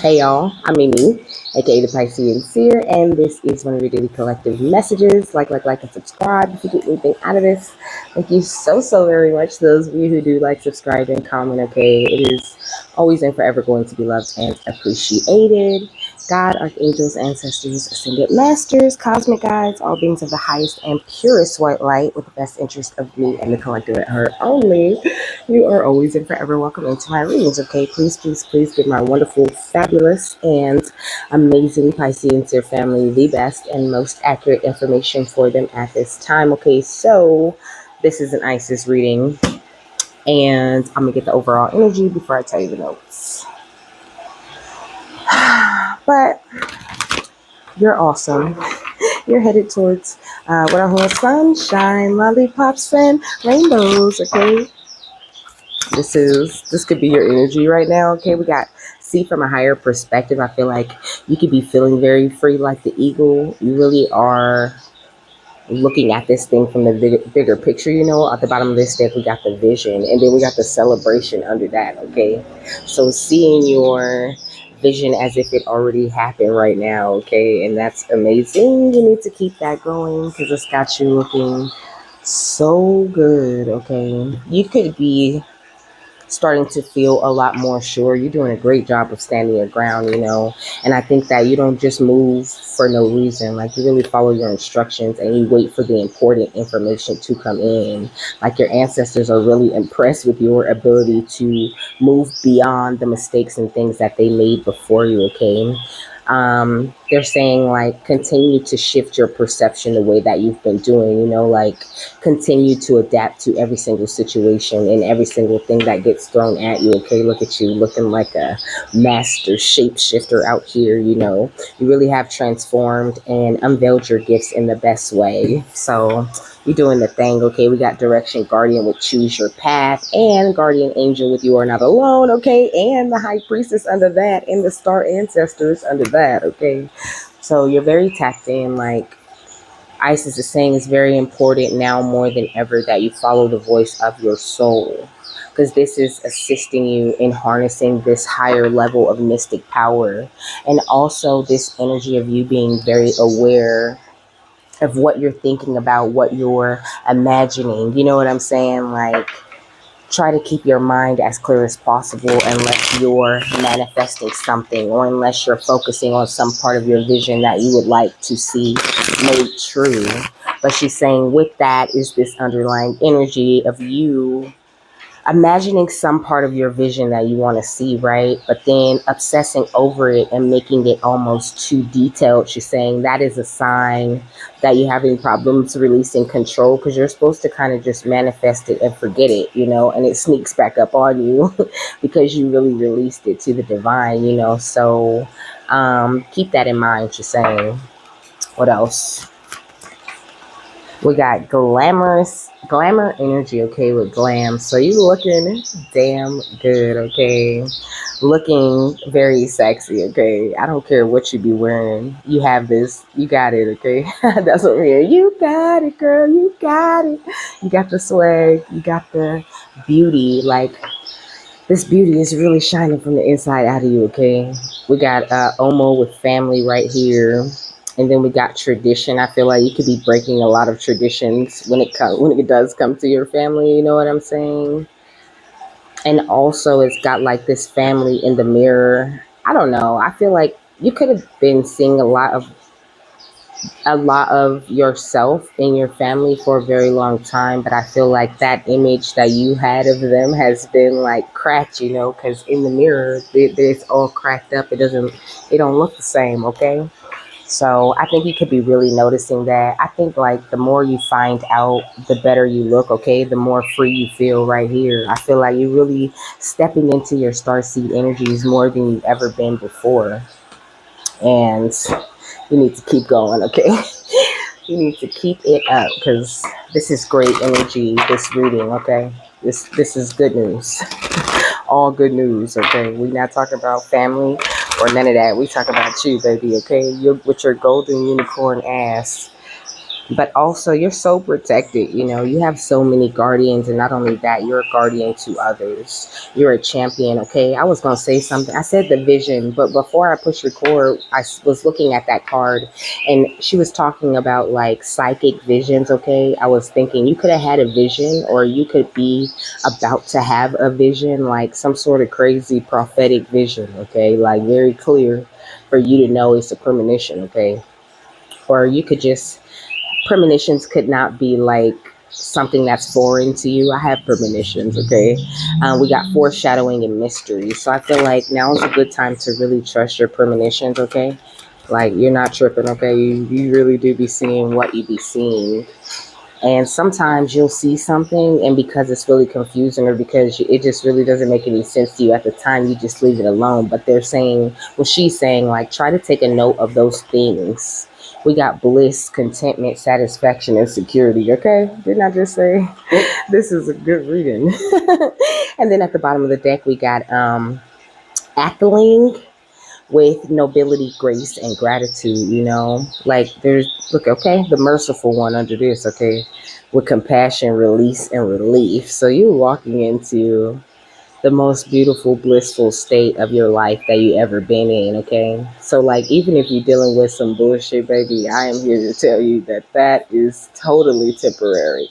Hey y'all, I'm Mimi, aka the Piscean Seer, and this is one of your daily collective messages. Like, and subscribe if you get anything out of this. Thank you so very much. Those of you who do like, subscribe, and comment, okay? It is always and forever going to be loved and appreciated. God, archangels, ancestors, ascended masters, cosmic guides, all beings of the highest and purest white light with the best interest of me and the collective at heart only. You are always and forever welcome into my readings, okay? Please give my wonderful, fabulous, and amazing Pisceans, your family, the best and most accurate information for them at this time, okay? So, this is an Isis reading, and I'm going to get the overall energy before I tell you the notes. But you're awesome. You're headed towards what I call sunshine, lollipops, and rainbows, okay? This could be your energy right now, okay? We got see from a higher perspective. I feel like you could be feeling very free like the eagle. You really are looking at this thing from the bigger picture, you know. At the bottom of this deck, we got the vision, and then we got the celebration under that, okay? So seeing your vision as if it already happened right now, okay? And that's amazing. You need to keep that going because it's got you looking so good, okay? You could be starting to feel a lot more sure. You're doing a great job of standing your ground, you know. And I think that you don't just move for no reason. Like, you really follow your instructions and you wait for the important information to come in. Like, your ancestors are really impressed with your ability to move beyond the mistakes and things that they made before you, okay? They're saying, like, continue to shift your perception the way that you've been doing, you know, like, continue to adapt to every single situation and every single thing that gets thrown at you, okay? Look at you looking like a master shapeshifter out here, you know. You really have transformed and unveiled your gifts in the best way. So you're doing the thing, okay? We got direction guardian with choose your path, and guardian angel with you are not alone, okay? And the high priestess under that, and the star ancestors under that, okay? So you're very tapped in. Like, Isis is saying, it's very important now more than ever that you follow the voice of your soul, because this is assisting you in harnessing this higher level of mystic power, and also this energy of you being very aware of what you're thinking about, what you're imagining. You know what I'm saying? Like, try to keep your mind as clear as possible unless you're manifesting something, or unless you're focusing on some part of your vision that you would like to see made true. But she's saying with that is this underlying energy of you imagining some part of your vision that you want to see, right? But then obsessing over it and making it almost too detailed. She's saying that is a sign that you're having problems releasing control, because you're supposed to kind of just manifest it and forget it, you know, and it sneaks back up on you because you really released it to the divine, you know. So keep that in mind, she's saying. What else? We got glamour energy, okay, with glam. So you looking damn good, okay? Looking very sexy, okay? I don't care what you be wearing. You have this. You got it, okay? That's what we're here. You got it, girl. You got it. You got the swag. You got the beauty. Like, this beauty is really shining from the inside out of you, okay? We got Omo with family right here. And then we got tradition. I feel like you could be breaking a lot of traditions when it does come to your family. You know what I'm saying? And also, it's got like this family in the mirror. I don't know. I feel like you could have been seeing a lot of yourself in your family for a very long time, but I feel like that image that you had of them has been like cracked, you know, because in the mirror, it's all cracked up. It don't look the same, okay? So I think you could be really noticing that. I think, like, the more you find out, the better you look, okay? The more free you feel right here. I feel like you're really stepping into your starseed energies more than you've ever been before. And you need to keep going, okay? You need to keep it up, because this is great energy, this reading, okay? This is good news. All good news, okay? We're not talking about family or none of that. We talk about you, baby, okay? You're with your golden unicorn ass. But also you're so protected. You have so many guardians, and not only that, you're a guardian to others. You're a champion. Okay, I was going to say something. I said the vision, but before I push record, was looking at that card, and she was talking about like psychic visions. Okay, I was thinking you could have had a vision, or you could be about to have a vision, like some sort of crazy prophetic vision. Okay, like very clear for you to know it's a premonition. Okay, or you could just, premonitions could not be like something that's foreign to you. I have premonitions, okay? We got foreshadowing and mystery. So I feel like now is a good time to really trust your premonitions, okay? Like, you're not tripping, okay? You really do be seeing what you be seeing. And sometimes you'll see something, and because it's really confusing, or because it just really doesn't make any sense to you at the time, you just leave it alone. But they're saying, well, she's saying, like, try to take a note of those things. We got bliss, contentment, satisfaction, and security. Okay, didn't I just say this is a good reading? And then at the bottom of the deck, we got Ackling with nobility, grace, and gratitude. Like there's, look, okay, the merciful one under this, okay, with compassion, release, and relief. So you're walking into the most beautiful, blissful state of your life that you ever been in, okay? So, like, even if you're dealing with some bullshit, baby, I am here to tell you that that is totally temporary,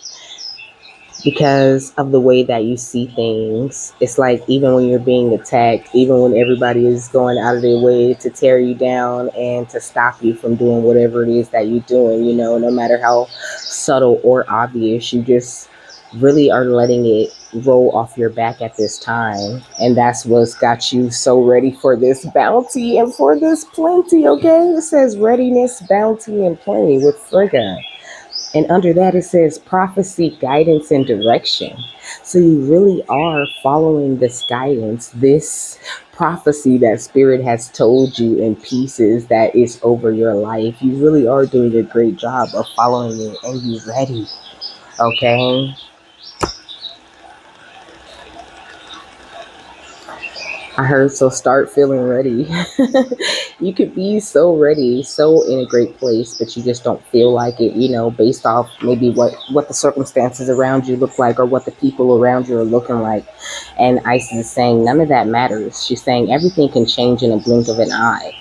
because of the way that you see things. It's like, even when you're being attacked, even when everybody is going out of their way to tear you down and to stop you from doing whatever it is that you're doing, no matter how subtle or obvious, you just really are letting it roll off your back at this time. And that's what's got you so ready for this bounty and for this plenty, okay? It says readiness, bounty, and plenty with Frigga. And under that, it says prophecy, guidance, and direction. So you really are following this guidance, this prophecy that Spirit has told you in pieces that is over your life. You really are doing a great job of following it, and you're ready. Okay? I heard, so start feeling ready. You could be so ready, so in a great place, but you just don't feel like it, based off maybe what the circumstances around you look like, or what the people around you are looking like. And Isis is saying none of that matters. She's saying everything can change in a blink of an eye.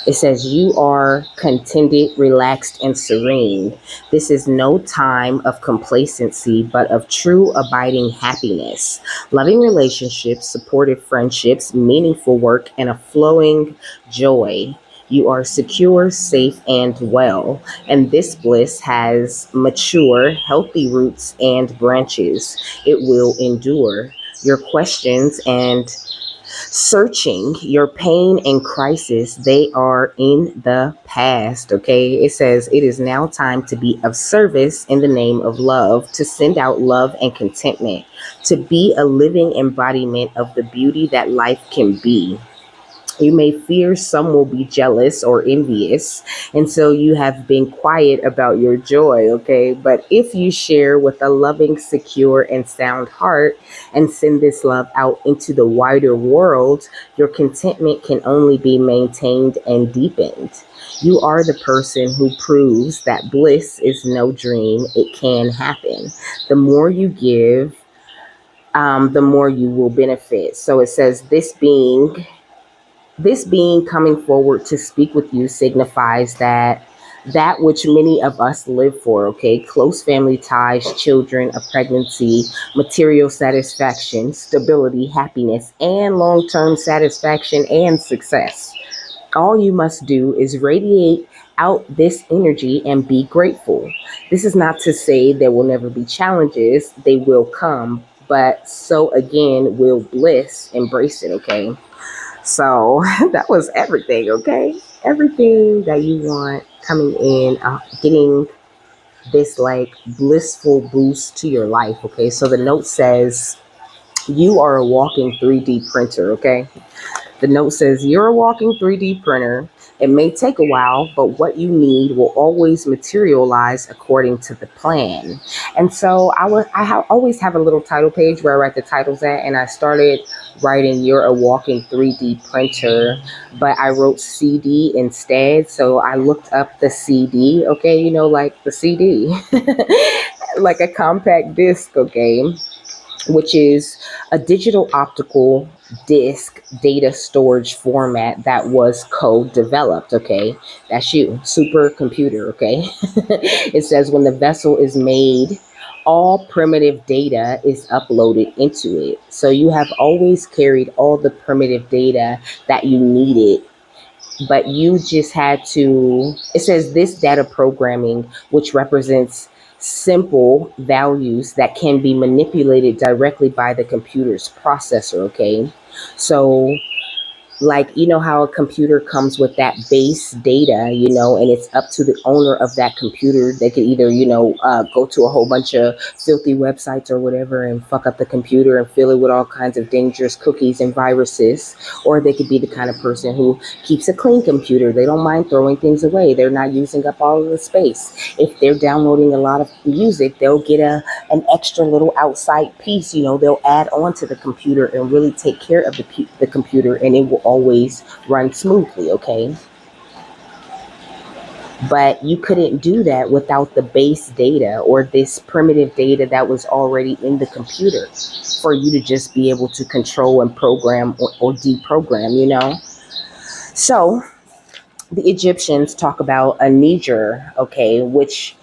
It says you are contented, relaxed, and serene. This is no time of complacency, but of true abiding happiness. Loving relationships, supportive friendships, meaningful work, and a flowing joy. You are secure, safe, and well. And this bliss has mature, healthy roots and branches. It will endure. Your questions and searching, your pain and crisis, they are in the past. Okay, it says it is now time to be of service in the name of love, to send out love and contentment, to be a living embodiment of the beauty that life can be. You may fear some will be jealous or envious, and so you have been quiet about your joy, okay? But if you share with a loving, secure, and sound heart and send this love out into the wider world, your contentment can only be maintained and deepened. You are the person who proves that bliss is no dream, it can happen. The more you give, the more you will benefit. So it says, this being coming forward to speak with you signifies that which many of us live for, okay? Close family ties, children, a pregnancy, material satisfaction, stability, happiness, and long-term satisfaction and success. All you must do is radiate out this energy and be grateful. This is not to say there will never be challenges, they will come, but so again will bliss. Embrace it, okay? So that was everything, okay? Everything that you want coming in, getting this like blissful boost to your life, okay? So the note says, you are a walking 3D printer, okay? The note says, you're a walking 3D printer It may take a while, but what you need will always materialize according to the plan. And so always have a little title page where I write the titles at, and I started writing "You're a walking 3D printer," but I wrote CD instead. So I looked up the CD, okay, like the CD, like a compact disc, okay, which is a digital optical disk data storage format that was co-developed. Okay, that's you, supercomputer. Okay, it says when the vessel is made, all primitive data is uploaded into it. So you have always carried all the primitive data that you needed, but you just had to, it says this data programming, which represents simple values that can be manipulated directly by the computer's processor. Okay, so like, how a computer comes with that base data, and it's up to the owner of that computer. They could either, go to a whole bunch of filthy websites or whatever and fuck up the computer and fill it with all kinds of dangerous cookies and viruses. Or they could be the kind of person who keeps a clean computer. They don't mind throwing things away. They're not using up all of the space. If they're downloading a lot of music, they'll get an extra little outside piece, they'll add on to the computer and really take care of the computer, and it will always run smoothly. Okay, but you couldn't do that without the base data or this primitive data that was already in the computer for you to just be able to control and program or deprogram. So the Egyptians talk about a Niger, okay, which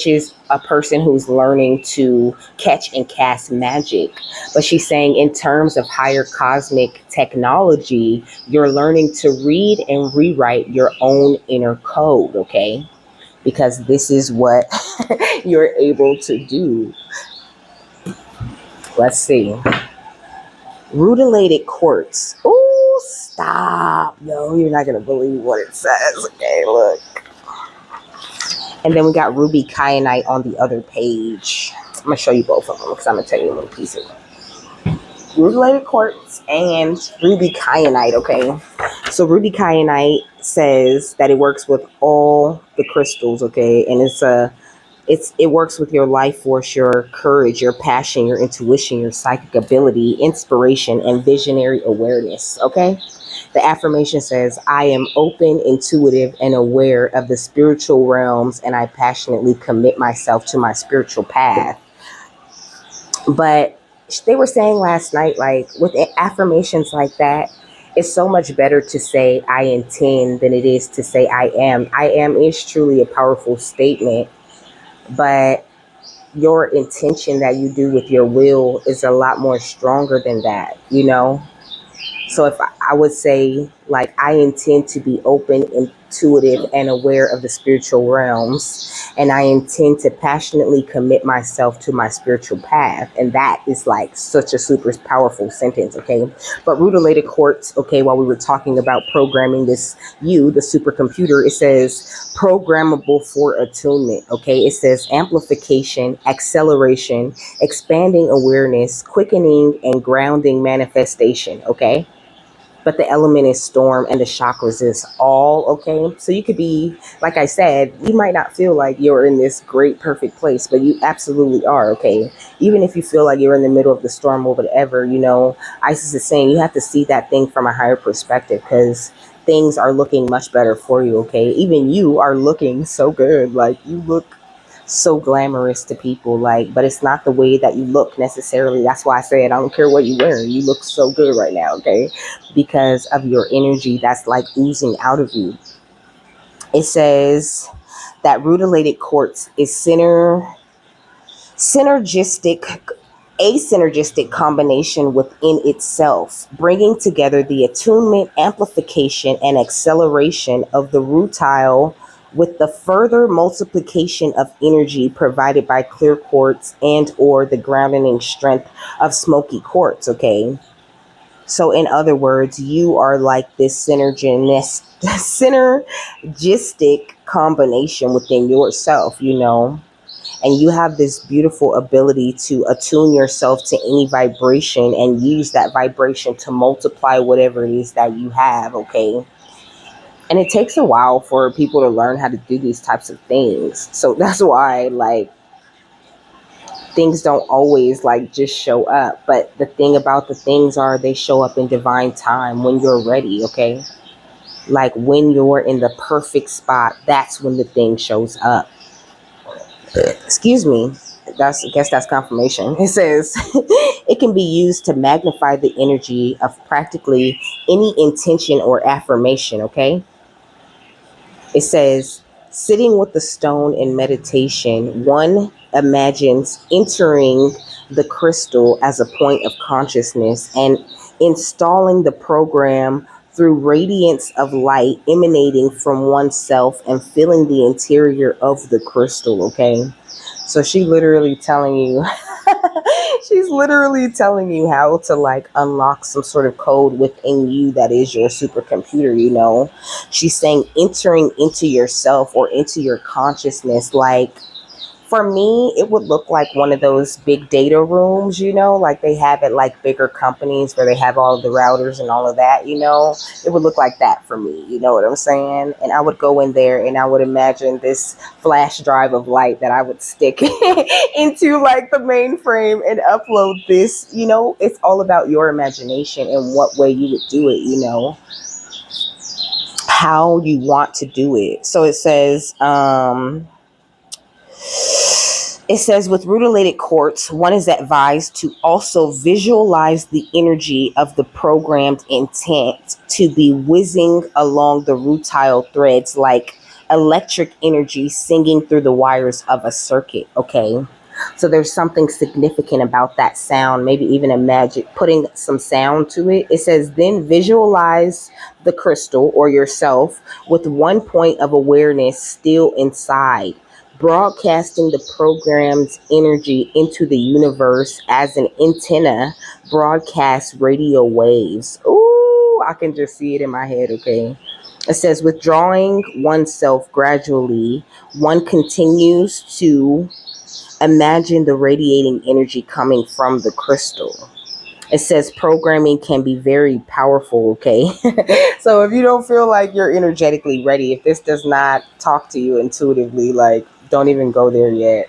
is a person who's learning to catch and cast magic. But she's saying in terms of higher cosmic technology, you're learning to read and rewrite your own inner code, okay? Because this is what you're able to do. Let's see. Rutilated quartz. Oh, stop. Yo, you're not going to believe what it says. Okay, look. And then we got ruby kyanite on the other page. I'm going to show you both of them because I'm going to tell you a little piece of it. Rutilated quartz and ruby kyanite, okay? So ruby kyanite says that it works with all the crystals, okay? And it works with your life force, your courage, your passion, your intuition, your psychic ability, inspiration, and visionary awareness, okay? The affirmation says, I am open, intuitive, and aware of the spiritual realms, and I passionately commit myself to my spiritual path. But they were saying last night, like, with affirmations like that, it's so much better to say I intend than it is to say I am. I am is truly a powerful statement, but your intention that you do with your will is a lot more stronger than that, So if I would say, like, I intend to be open, intuitive, and aware of the spiritual realms, and I intend to passionately commit myself to my spiritual path. And that is like such a super powerful sentence, okay? But rutilated quartz, okay, while we were talking about programming the supercomputer, it says programmable for attunement, okay? It says amplification, acceleration, expanding awareness, quickening, and grounding manifestation, okay? But the element is storm and the chakras is all, okay? So you could be, like I said, you might not feel like you're in this great, perfect place, but you absolutely are, okay? Even if you feel like you're in the middle of the storm or whatever, Isis is saying you have to see that thing from a higher perspective because things are looking much better for you, okay? Even you are looking so good. Like, you look so glamorous to people, like, but it's not the way that you look necessarily. That's why I said I don't care what you wear, you look so good right now, okay? Because of your energy that's like oozing out of you. It says that rutilated quartz is synergistic combination within itself, bringing together the attunement, amplification, and acceleration of the rutile with the further multiplication of energy provided by clear quartz and or the grounding strength of smoky quartz, okay? So in other words, you are like this synergistic combination within yourself, and you have this beautiful ability to attune yourself to any vibration and use that vibration to multiply whatever it is that you have, okay? And it takes a while for people to learn how to do these types of things. So that's why, like, things don't always like just show up. But the thing about the things are they show up in divine time when you're ready, okay? Like when you're in the perfect spot, that's when the thing shows up. Excuse me. I guess that's confirmation. It says it can be used to magnify the energy of practically any intention or affirmation, okay? It says, sitting with the stone in meditation, one imagines entering the crystal as a point of consciousness and installing the program through radiance of light emanating from oneself and filling the interior of the crystal, okay? So she literally telling you she's literally telling you how to like unlock some sort of code within you that is your supercomputer, you know. She's saying entering into yourself or into your consciousness. Like for me, it would look like one of those big data rooms, you know, like they have at like bigger companies where they have all of the routers and all of that, you know. It would look like that for me, you know what I'm saying? And I would go in there and I would imagine this flash drive of light that I would stick into like the mainframe and upload this, you know. It's all about your imagination and what way you would do it, you know, how you want to do it. So it says with rutilated quartz, one is advised to also visualize the energy of the programmed intent to be whizzing along the rutile threads like electric energy singing through the wires of a circuit. Okay. So there's something significant about that sound, maybe even imagine putting some sound to it. It says, then visualize the crystal or yourself with one point of awareness still inside, broadcasting the program's energy into the universe as an antenna broadcasts radio waves. Ooh, I can just see it in my head, okay? It says, withdrawing oneself gradually, one continues to imagine the radiating energy coming from the crystal. It says programming can be very powerful, okay? So if you don't feel like you're energetically ready, if this does not talk to you intuitively, like don't even go there yet.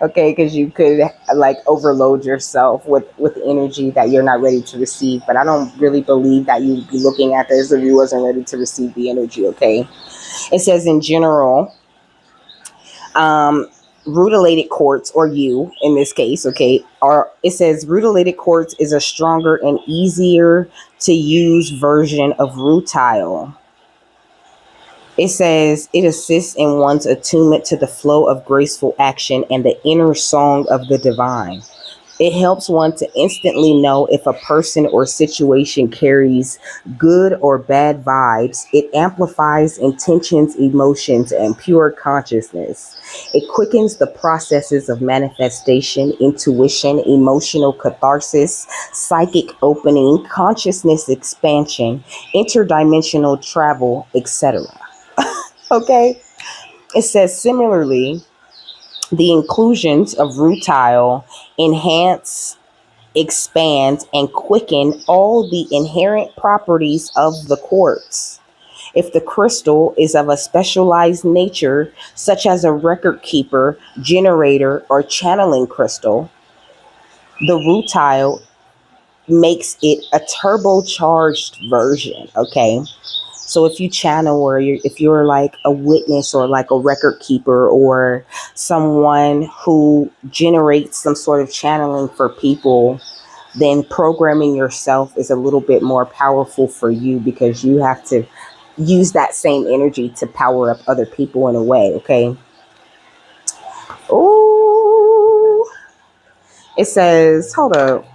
Okay, because you could like overload yourself with energy that you're not ready to receive. But I don't really believe that you'd be looking at this if you wasn't ready to receive the energy, okay? It says in general, um, rutilated quartz, or you in this case, okay, or it says rutilated quartz is a stronger and easier to use version of rutile. It says it assists in one's attunement to the flow of graceful action and the inner song of the divine. It helps one to instantly know if a person or situation carries good or bad vibes. It amplifies intentions, emotions, and pure consciousness. It quickens the processes of manifestation, intuition, emotional catharsis, psychic opening, consciousness expansion, interdimensional travel, etc. Okay? It says similarly, the inclusions of rutile enhance, expand, and quicken all the inherent properties of the quartz. If the crystal is of a specialized nature, such as a record keeper, generator, or channeling crystal, the rutile makes it a turbocharged version, okay? So if you channel, or if you're like a witness or like a record keeper or someone who generates some sort of channeling for people, then programming yourself is a little bit more powerful for you because you have to use that same energy to power up other people in a way, okay? Ooh. It says, hold up.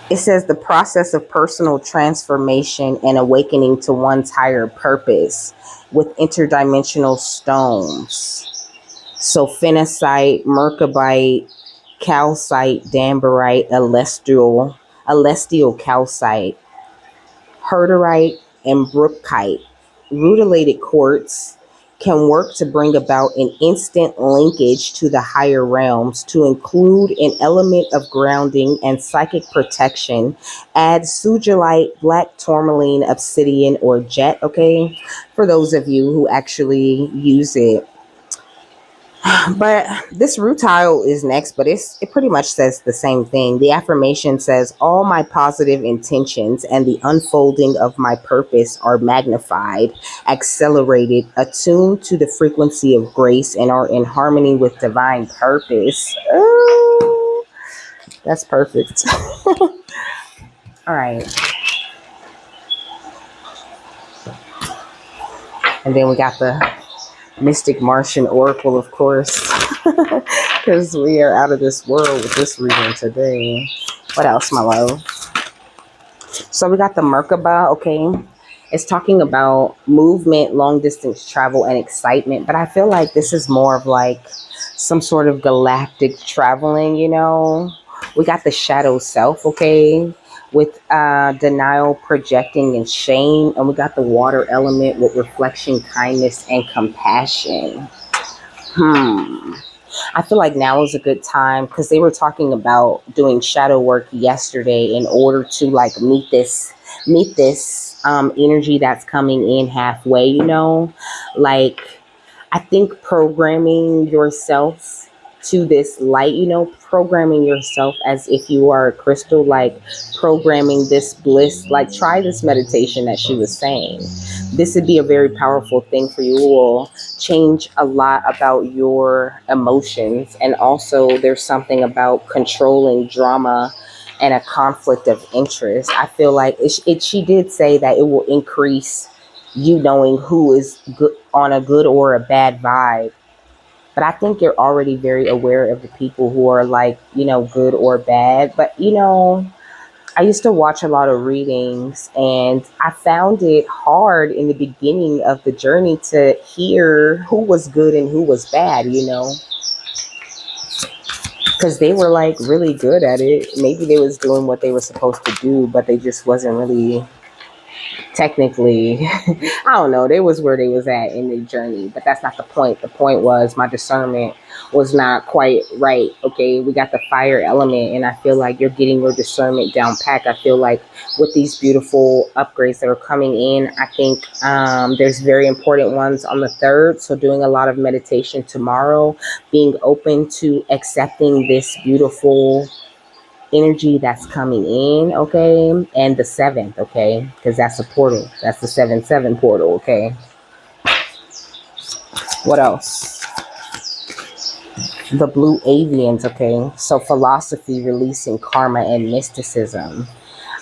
It says the process of personal transformation and awakening to one's higher purpose with interdimensional stones. So phenacite, merkabite, calcite, danbarite, celestial calcite, herderite, and brookite, rutilated quartz, can work to bring about an instant linkage to the higher realms, to include an element of grounding and psychic protection. Add sugilite, black tourmaline, obsidian, or jet, okay? For those of you who actually use it. But this rutile is next, but it pretty much says the same thing. The affirmation says, all my positive intentions and the unfolding of my purpose are magnified, accelerated, attuned to the frequency of grace, and are in harmony with divine purpose. Oh, that's perfect. All right. And then we got the Mystic Martian Oracle, of course, because we are out of this world with this reading today. What else, my love? So we got the Merkaba, okay? It's talking about movement, long distance travel, and excitement. But I feel like this is more of like some sort of galactic traveling, you know? We got the Shadow Self, okay? With denial, projecting, and shame. And we got the water element with reflection, kindness, and compassion. I feel like now is a good time because they were talking about doing shadow work yesterday in order to like meet this energy that's coming in halfway, you know? Like, I think programming yourself to this light, you know, programming yourself as if you are a crystal, like programming this bliss, like try this meditation that she was saying. This would be a very powerful thing for you. It will change a lot about your emotions. And also there's something about controlling drama and a conflict of interest. I feel like she did say that it will increase you knowing who is good on a good or a bad vibe. But I think you're already very aware of the people who are like, you know, good or bad. But, you know, I used to watch a lot of readings and I found it hard in the beginning of the journey to hear who was good and who was bad, you know, because they were like really good at it. Maybe they was doing what they were supposed to do, but they just wasn't really technically, I don't know, they was where they was at in the journey, but that's not the point. The point was my discernment was not quite right. Okay, we got the fire element, and I feel like you're getting your discernment down pat. I feel like with these beautiful upgrades that are coming in, I think there's very important ones on the 3rd. So doing a lot of meditation tomorrow, being open to accepting this beautiful energy that's coming in, okay? And the 7th, okay? Because that's a portal. That's the 7-7 portal, okay? What else? The blue avians, okay? So philosophy, releasing karma, and mysticism.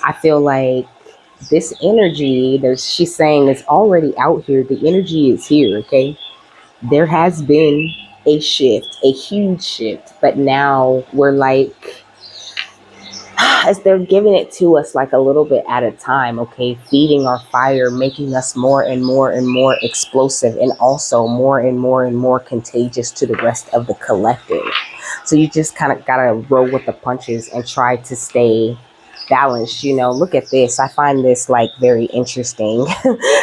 I feel like this energy that she's saying is already out here. The energy is here, okay? There has been a shift, a huge shift, but now we're like, as they're giving it to us like a little bit at a time, okay, feeding our fire, making us more and more and more explosive, and also more and more and more contagious to the rest of the collective. So you just kind of gotta roll with the punches and try to stay balanced. You know, look at this. I find this like very interesting.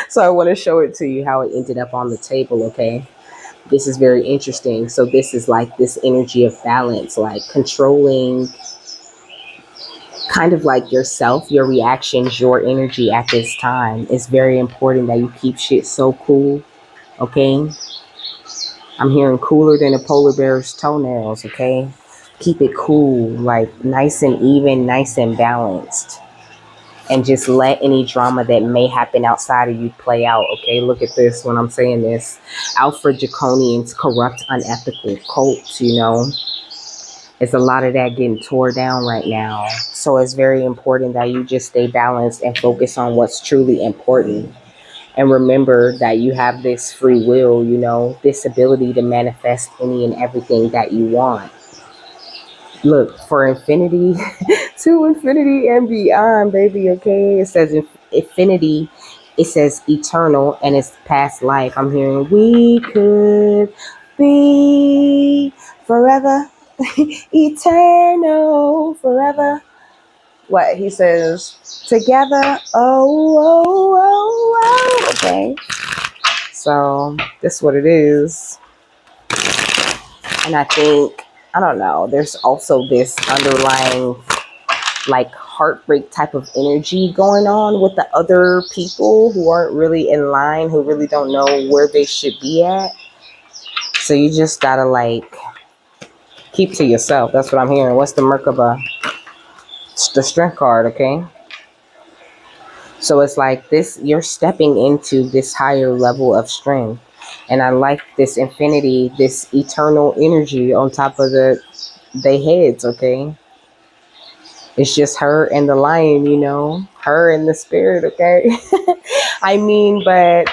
So I want to show it to you how it ended up on the table, okay? This is very interesting. So this is like this energy of balance, like controlling kind of like yourself, your reactions, your energy at this time. It's very important that you keep shit so cool, okay? I'm hearing cooler than a polar bear's toenails, okay? Keep it cool, like nice and even, nice and balanced. And just let any drama that may happen outside of you play out, okay? Look at this when I'm saying this. Alpha Draconians, corrupt, unethical cults, you know? It's a lot of that getting tore down right now. So it's very important that you just stay balanced and focus on what's truly important. And remember that you have this free will, you know, this ability to manifest any and everything that you want. Look, for infinity, to infinity and beyond, baby, okay? It says infinity, it says eternal, and it's past life. I'm hearing we could be forever. Eternal, forever. What he says, together, oh, oh, oh, oh, okay. So that's what it is. And I think, I don't know, there's also this underlying like heartbreak type of energy going on with the other people who aren't really in line, who really don't know where they should be at. So you just gotta like keep to yourself. That's what I'm hearing. What's the Merkaba? The strength card, okay? So it's like this, you're stepping into this higher level of strength. And I like this infinity, this eternal energy on top of they heads, okay? It's just her and the lion, you know, her and the spirit, okay? I mean, but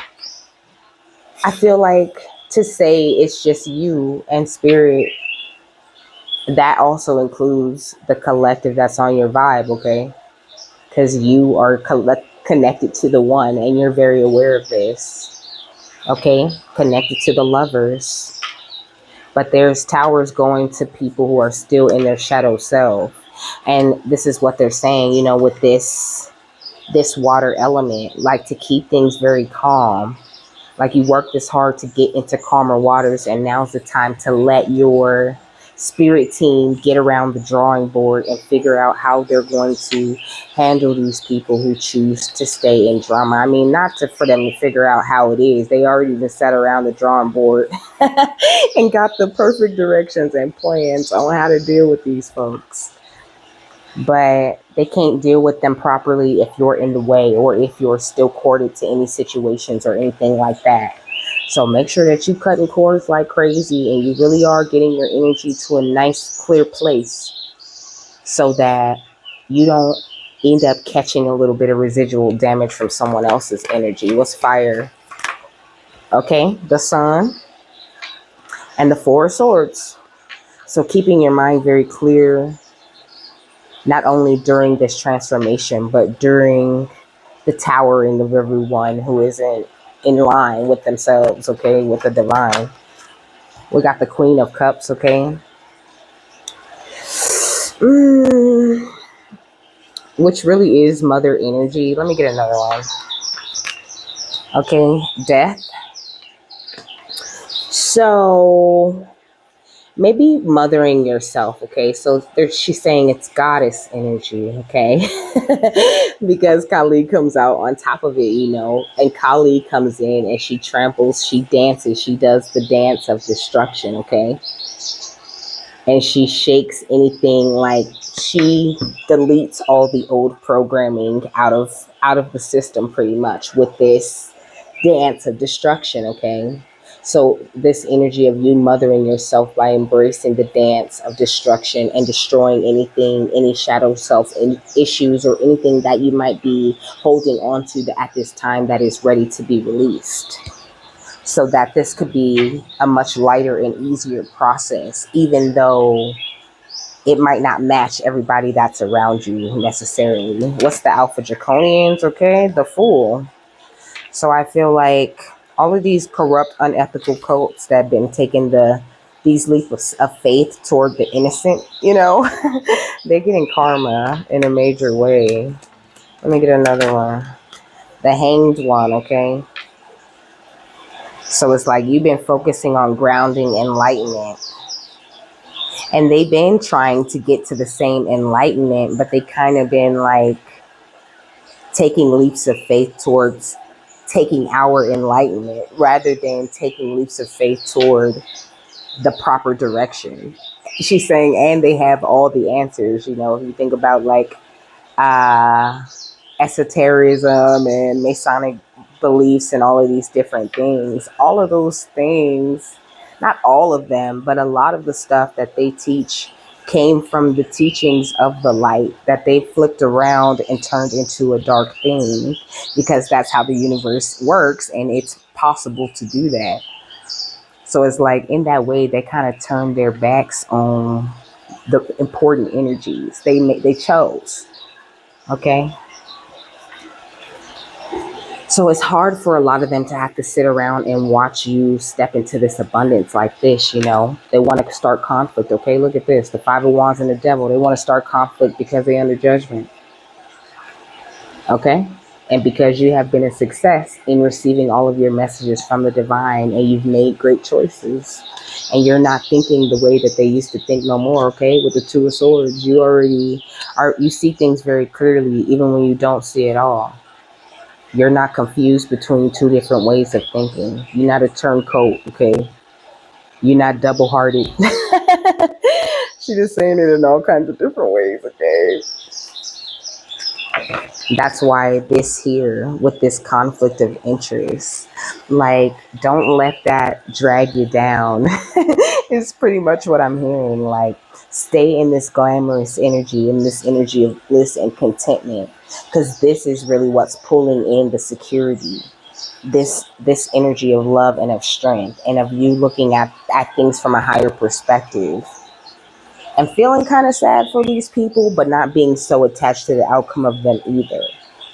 I feel like to say it's just you and spirit, that also includes the collective that's on your vibe, okay? Because you are connected to the one and you're very aware of this, okay? Connected to the lovers. But there's towers going to people who are still in their shadow self. And this is what they're saying, you know, with this water element, like to keep things very calm. Like you work this hard to get into calmer waters, and now's the time to let your spirit team get around the drawing board and figure out how they're going to handle these people who choose to stay in drama. I mean, not for them to figure out how it is. They already been sat around the drawing board and got the perfect directions and plans on how to deal with these folks. But they can't deal with them properly if you're in the way, or if you're still courted to any situations or anything like that. So make sure that you cutting cords like crazy and you really are getting your energy to a nice, clear place so that you don't end up catching a little bit of residual damage from someone else's energy. What's fire? Okay, the sun and the Four of Swords. So keeping your mind very clear, not only during this transformation, but during the towering of everyone who isn't in line with themselves, okay, with the divine. We got the Queen of Cups, okay? Which really is mother energy. Let me get another one. Okay, death. So maybe mothering yourself, okay? So she's saying it's goddess energy, okay? Because Kali comes out on top of it, you know, and Kali comes in and she tramples, she dances, she does the dance of destruction, okay? And she shakes anything, like she deletes all the old programming out of the system pretty much with this dance of destruction, okay? So this energy of you mothering yourself by embracing the dance of destruction and destroying anything, any shadow self issues or anything that you might be holding on to at this time that is ready to be released. So that this could be a much lighter and easier process, even though it might not match everybody that's around you necessarily. What's the Alpha Draconians? Okay, the Fool. So I feel like all of these corrupt, unethical cults that have been taking these leaps of faith toward the innocent, you know, they're getting karma in a major way. Let me get another one. The Hanged One, okay? So it's like you've been focusing on grounding enlightenment. And they've been trying to get to the same enlightenment, but they kind of been like taking leaps of faith towards taking our enlightenment rather than taking leaps of faith toward the proper direction. She's saying, and they have all the answers, you know, if you think about like esotericism and Masonic beliefs and all of these different things, all of those things, not all of them, but a lot of the stuff that they teach came from the teachings of the light that they flipped around and turned into a dark thing, because that's how the universe works and it's possible to do that. So it's like in that way they kind of turned their backs on the important energies they chose. Okay. So it's hard for a lot of them to have to sit around and watch you step into this abundance like this, you know. They want to start conflict, okay? Look at this, the Five of Wands and the Devil. They want to start conflict because they're under judgment, okay? And because you have been a success in receiving all of your messages from the divine and you've made great choices and you're not thinking the way that they used to think no more, okay? With the Two of Swords, you already are, you see things very clearly even when you don't see it all. You're not confused between two different ways of thinking. You're not a turncoat, okay? You're not double-hearted. She just saying it in all kinds of different ways, okay? That's why this here with this conflict of interest, like, don't let that drag you down. It's pretty much what I'm hearing. Like, stay in this glamorous energy, in this energy of bliss and contentment, because this is really what's pulling in the security. This energy of love and of strength and of you looking at things from a higher perspective and feeling kind of sad for these people, but not being so attached to the outcome of them either.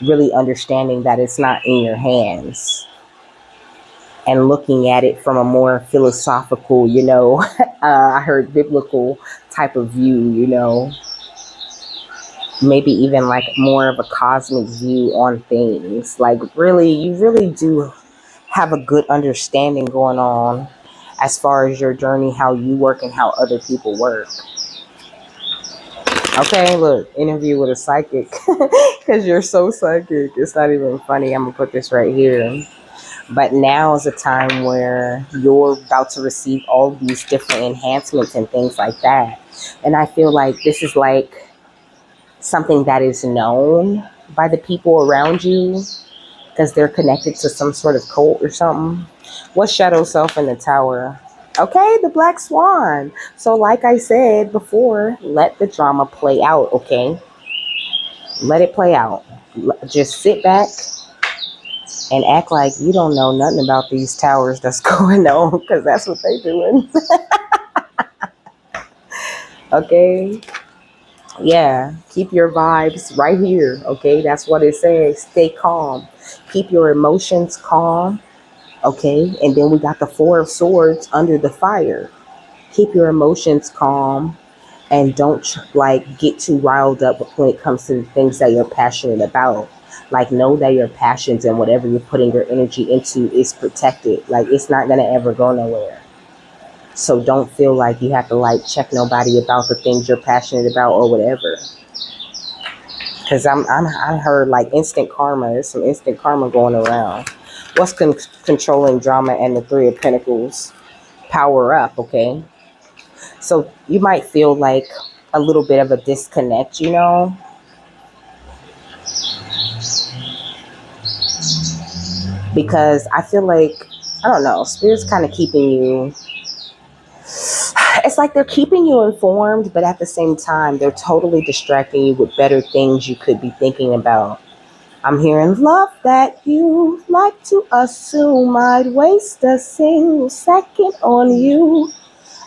Really understanding that it's not in your hands and looking at it from a more philosophical, I heard biblical type of view, maybe even like more of a cosmic view on things. Like, really, you really do have a good understanding going on as far as your journey, how you work and how other people work. Okay, look, interview with a psychic, because you're so psychic. It's not even funny. I'm going to put this right here. But now is a time where you're about to receive all these different enhancements and things like that. And I feel like this is like something that is known by the people around you because they're connected to some sort of cult or something. What's shadow self in the tower? Okay, the black swan. So like I said before, let the drama play out, okay? Let it play out. Just sit back and act like you don't know nothing about these towers that's going on, because that's what they doing. Okay? Yeah, keep your vibes right here, okay? That's what it says. Stay calm. Keep your emotions calm, okay? And then we got the Four of Swords under the fire. Keep your emotions calm and don't get too riled up when it comes to the things that you're passionate about. Like, know that your passions and whatever you're putting your energy into is protected. Like, it's not going to ever go nowhere. So don't feel like you have to check nobody about the things you're passionate about or whatever. Because I heard instant karma. There's some instant karma going around. What's controlling drama and the Three of Pentacles? Power up, okay? So you might feel like a little bit of a disconnect, because I feel like, I don't know, Spirit's kind of keeping you, it's like they're keeping you informed, but at the same time, they're totally distracting you with better things you could be thinking about. I'm hearing love that you like to assume I'd waste a single second on you.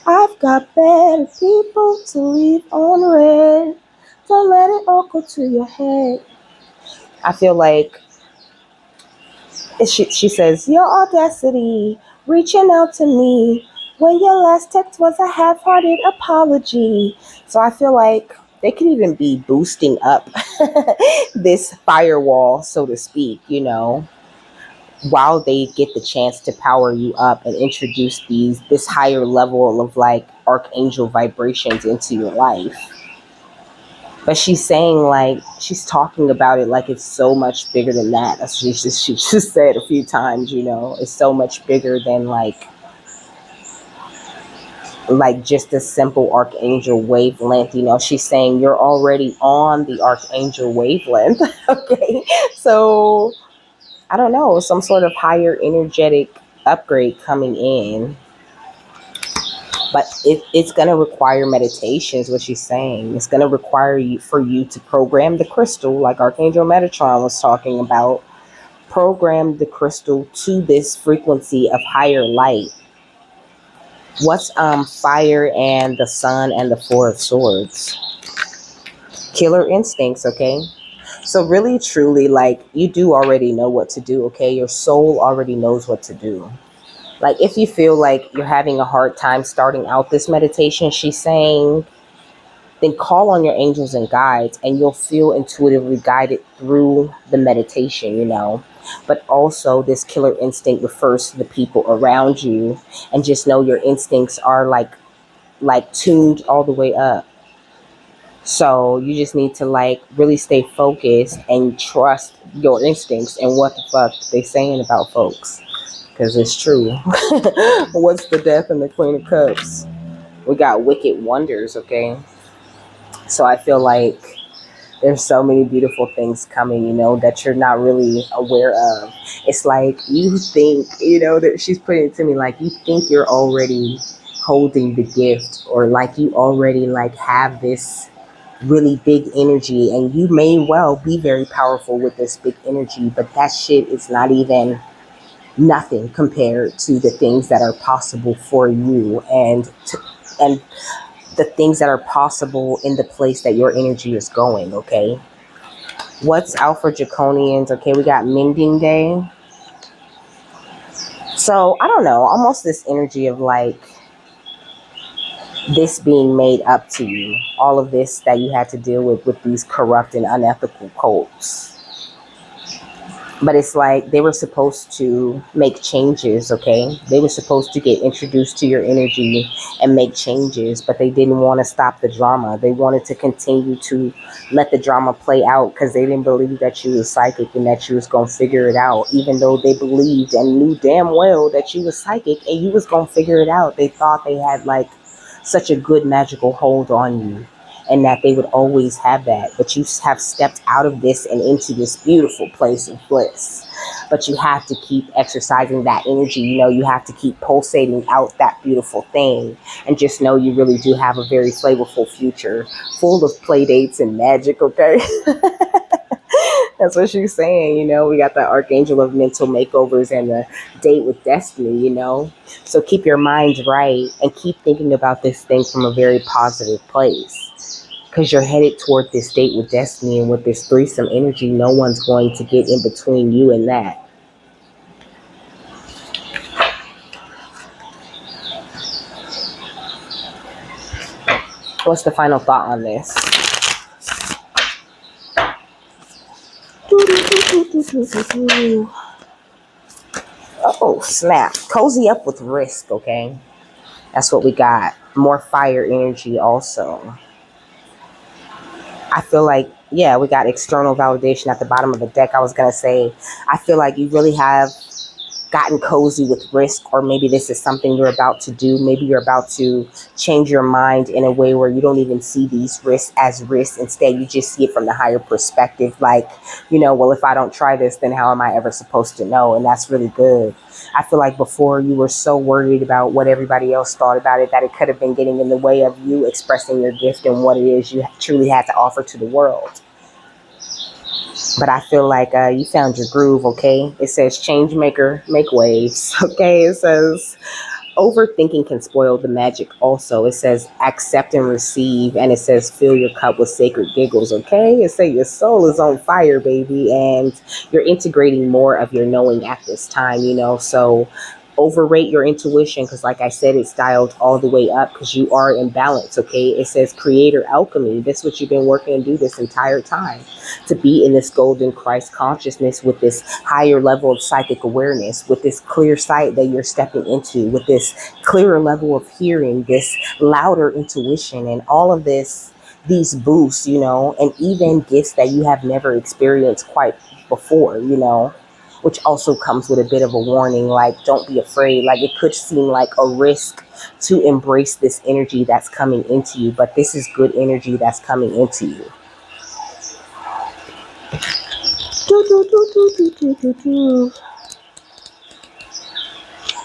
I've got better people to leave on red. Don't let it all go to your head. I feel like she says, your audacity, reaching out to me when your last text was a half-hearted apology. So I feel like they could even be boosting up this firewall, so to speak, while they get the chance to power you up and introduce this higher level of archangel vibrations into your life. But she's saying she's talking about it like it's so much bigger than that. That's what she just said a few times, it's so much bigger than just a simple archangel wavelength. She's saying you're already on the archangel wavelength. Okay, so I don't know, some sort of higher energetic upgrade coming in. But it's going to require meditation is what she's saying. It's going to require for you to program the crystal, like Archangel Metatron was talking about. Program the crystal to this frequency of higher light. What's fire and the sun and the Four of Swords? Killer instincts, okay? So really, truly, you do already know what to do, okay? Your soul already knows what to do. If you feel like you're having a hard time starting out this meditation, she's saying then call on your angels and guides, and you'll feel intuitively guided through the meditation, But also, this killer instinct refers to the people around you, and just know your instincts are like tuned all the way up. So you just need to really stay focused and trust your instincts and what the fuck they saying about folks, because it's true. What's the death and the Queen of Cups? We got wicked wonders, okay? So I feel like there's so many beautiful things coming, that you're not really aware of. It's like you think, that she's putting it to me like you think you're already holding the gift, or like you already have this really big energy, and you may well be very powerful with this big energy, but that shit is not even nothing compared to the things that are possible for you, and the things that are possible in the place that your energy is going, okay? What's out for Draconians? Okay, we got Mending Day. So, I don't know, almost this energy of this being made up to you. All of this that you had to deal with these corrupt and unethical cults. But it's like they were supposed to make changes, okay? They were supposed to get introduced to your energy and make changes, but they didn't want to stop the drama. They wanted to continue to let the drama play out because they didn't believe that you was psychic and that you was going to figure it out. Even though they believed and knew damn well that you was psychic and you was going to figure it out. They thought they had such a good magical hold on you, and that they would always have that. But you have stepped out of this and into this beautiful place of bliss. But you have to keep exercising that energy. You have to keep pulsating out that beautiful thing. And just know you really do have a very flavorful future, full of play dates and magic, okay? That's what she's saying, We got the archangel of mental makeovers and the date with destiny, So keep your mind right and keep thinking about this thing from a very positive place. Because you're headed toward this date with destiny, and with this threesome energy, no one's going to get in between you and that. What's the final thought on this? Oh, snap. Cozy up with risk, okay? That's what we got. More fire energy also. I feel like, yeah, we got external validation at the bottom of the deck. I was going to say, I feel like you really have gotten cozy with risk, or maybe this is something you're about to do. Maybe you're about to change your mind in a way where you don't even see these risks as risks. Instead, you just see it from the higher perspective. Well, if I don't try this, then how am I ever supposed to know? And that's really good. I feel like before you were so worried about what everybody else thought about it, that it could have been getting in the way of you expressing your gift and what it is you truly had to offer to the world. But I feel like you found your groove, okay? It says change maker, make waves, okay? It says overthinking can spoil the magic also. It says accept and receive, and it says fill your cup with sacred giggles, okay? It says your soul is on fire, baby, and you're integrating more of your knowing at this time, So overrate your intuition, because like I said, it's dialed all the way up because you are in balance, okay? It says creator alchemy. This is what you've been working to do this entire time, to be in this golden Christ consciousness with this higher level of psychic awareness, with this clear sight that you're stepping into, with this clearer level of hearing, this louder intuition, and all of these boosts, and even gifts that you have never experienced quite before, which also comes with a bit of a warning, don't be afraid. It could seem like a risk to embrace this energy that's coming into you, but this is good energy that's coming into you.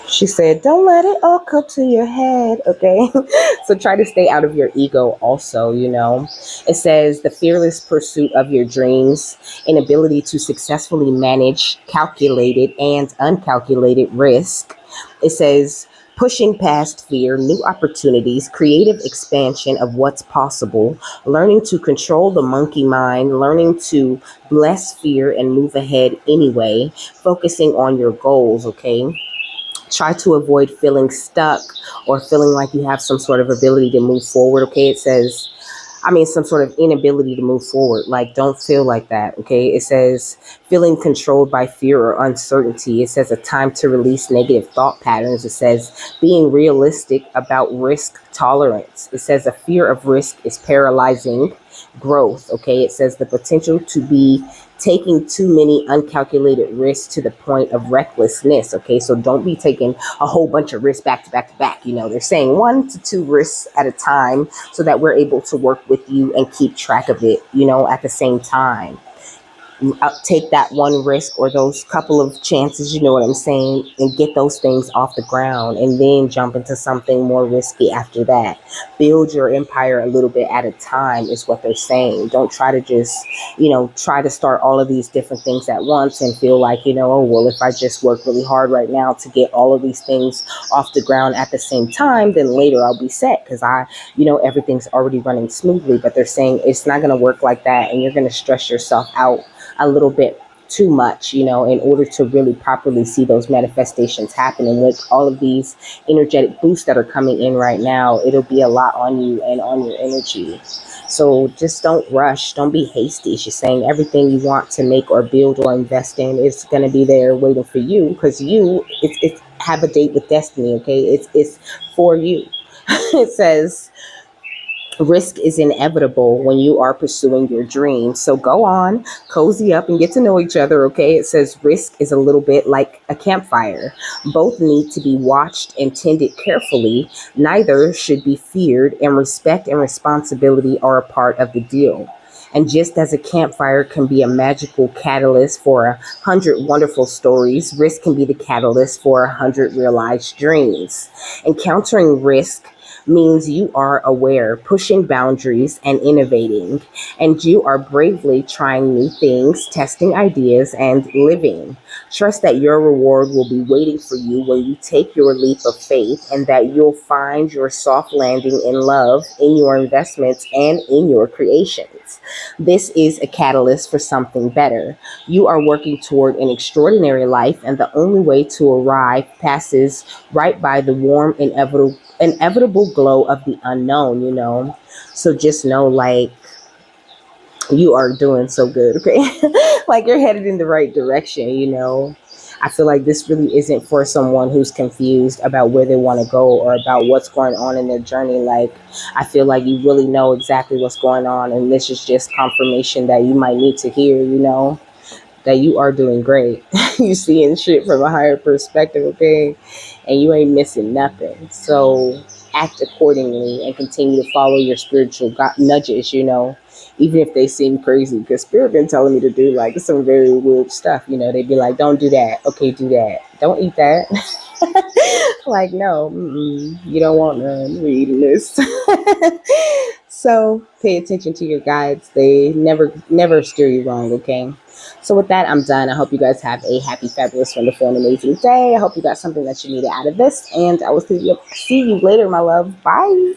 She said, don't let it all come to your head, okay? So try to stay out of your ego also, It says the fearless pursuit of your dreams, an ability to successfully manage calculated and uncalculated risk. It says pushing past fear, new opportunities, creative expansion of what's possible, learning to control the monkey mind, learning to bless fear and move ahead anyway, focusing on your goals, okay? Try to avoid feeling stuck or feeling like you have some sort of ability to move forward, okay? It says some sort of inability to move forward. Like, don't feel like that, okay? It says feeling controlled by fear or uncertainty. It says a time to release negative thought patterns. It says being realistic about risk tolerance. It says a fear of risk is paralyzing growth, okay? It says the potential to be taking too many uncalculated risks to the point of recklessness, okay? So don't be taking a whole bunch of risks back to back to back. They're saying 1 to 2 risks at a time so that we're able to work with you and keep track of it, at the same time. Take that one risk or those couple of chances, you know what I'm saying, and get those things off the ground and then jump into something more risky after that. Build your empire a little bit at a time is what they're saying. Don't try to just, try to start all of these different things at once and feel like, oh, well, if I just work really hard right now to get all of these things off the ground at the same time, then later I'll be set because everything's already running smoothly. But they're saying it's not going to work like that, and you're going to stress yourself out a little bit too much, in order to really properly see those manifestations happening. With all of these energetic boosts that are coming in right now, it'll be a lot on you and on your energy. So just don't rush. Don't be hasty. She's saying everything you want to make or build or invest in is going to be there waiting for you, because it's have a date with destiny. Okay. It's for you. It says, risk is inevitable when you are pursuing your dreams. So go on, cozy up and get to know each other, okay? It says risk is a little bit like a campfire. Both need to be watched and tended carefully. Neither should be feared, and respect and responsibility are a part of the deal. And just as a campfire can be a magical catalyst for 100 wonderful stories, risk can be the catalyst for 100 realized dreams. Encountering risk means you are aware, pushing boundaries and innovating, and you are bravely trying new things, testing ideas, and living. Trust that your reward will be waiting for you when you take your leap of faith, and that you'll find your soft landing in love, in your investments, and in your creations. This is a catalyst for something better. You are working toward an extraordinary life, and the only way to arrive passes right by the warm, inevitable glow of the unknown. So just know, like, you are doing so good, okay? Like, you're headed in the right direction. I feel like this really isn't for someone who's confused about where they want to go or about what's going on in their journey. Like, I feel like you really know exactly what's going on, and this is just confirmation that you might need to hear, that you are doing great. You seeing shit from a higher perspective, okay? And you ain't missing nothing. So act accordingly and continue to follow your spiritual nudges, even if they seem crazy. Because Spirit been telling me to do like some very weird stuff. They'd be like, don't do that. Okay, do that. Don't eat that. Like, no, you don't want none. We're eating this. So pay attention to your guides. They never steer you wrong, okay? So with that, I'm done. I hope you guys have a happy, fabulous, wonderful, and amazing day. I hope you got something that you needed out of this, and I will see you later, my love. Bye.